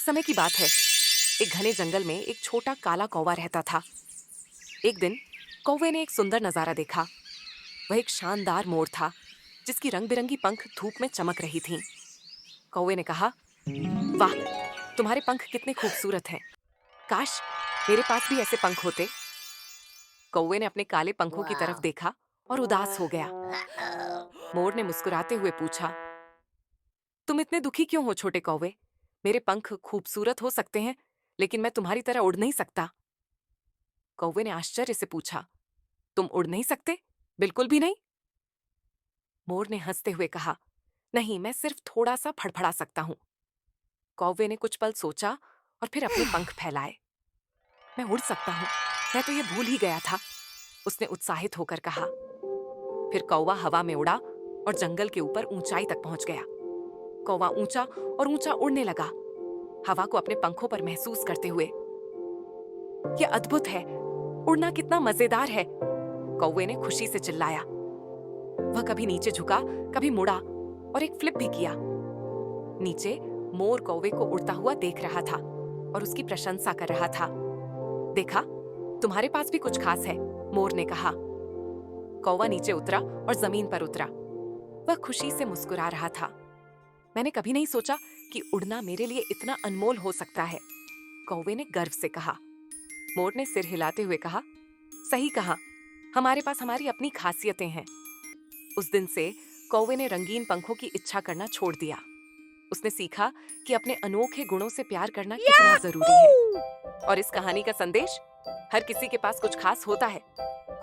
एक समय की बात है। एक घने जंगल में एक छोटा काला कौवा रहता था। एक दिन कौवे ने एक सुंदर नजारा देखा। वह एक शानदार मोर था जिसकी रंग बिरंगी पंख धूप में चमक रही थीं। कौवे ने कहा, वाह, तुम्हारे पंख कितने खूबसूरत हैं। काश मेरे पास भी ऐसे पंख होते। कौवे ने अपने काले पंखों की तरफ Wow. देखा और उदास हो गया। Uh-oh. मोर ने मुस्कुराते हुए पूछा, तुम इतने दुखी क्यों हो छोटे कौवे? मेरे पंख खूबसूरत हो सकते हैं, लेकिन मैं तुम्हारी तरह उड़ नहीं सकता। कौवे ने आश्चर्य से पूछा, तुम उड़ नहीं सकते? बिल्कुल भी नहीं। मोर ने हंसते हुए कहा, नहीं, मैं सिर्फ थोड़ा सा फड़फड़ा सकता हूं। कौवे ने कुछ पल सोचा और फिर अपने पंख फैलाए। मैं उड़ सकता हूँ, मैं तो ये भूल ही गया था, उसने उत्साहित होकर कहा। फिर कौवा हवा में उड़ा और जंगल के ऊपर ऊंचाई तक पहुंच गया। कौवा ऊंचा और ऊंचा उड़ने लगा, हवा को अपने पंखों पर महसूस करते हुए। यह अद्भुत है, उड़ना कितना मजेदार है, कौवे ने खुशी से चिल्लाया। वह कभी नीचे झुका, कभी मुड़ा और एक फ्लिप भी किया। नीचे मोर कौवे को उड़ता हुआ देख रहा था और उसकी प्रशंसा कर रहा था। देखा, तुम्हारे पास भी कुछ खास है, मोर ने कहा। कौवा नीचे उतरा और जमीन पर उतरा। वह खुशी से मुस्कुरा रहा था। मैंने कभी नहीं सोचा कि उड़ना मेरे लिए इतना अनमोल हो सकता है, कौवे ने गर्व से कहा। मोर ने सिर हिलाते हुए कहा, सही कहा, हमारे पास हमारी अपनी खासियतें हैं। उस दिन से कौवे ने रंगीन पंखों की इच्छा करना छोड़ दिया। उसने सीखा कि अपने अनोखे गुणों से प्यार करना कितना जरूरी है। और इस कहानी का संदेश, हर किसी के पास कुछ खास होता है।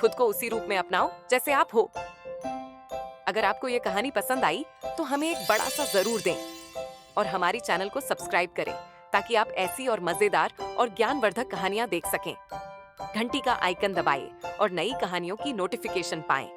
खुद को उसी रूप में अपनाओ जैसे आप हो। अगर आपको ये कहानी पसंद आई तो हमें एक बड़ा सा जरूर दें और हमारी चैनल को सब्सक्राइब करें ताकि आप ऐसी और मजेदार और ज्ञानवर्धक कहानियां देख सकें। घंटी का आइकन दबाएं और नई कहानियों की नोटिफिकेशन पाएं।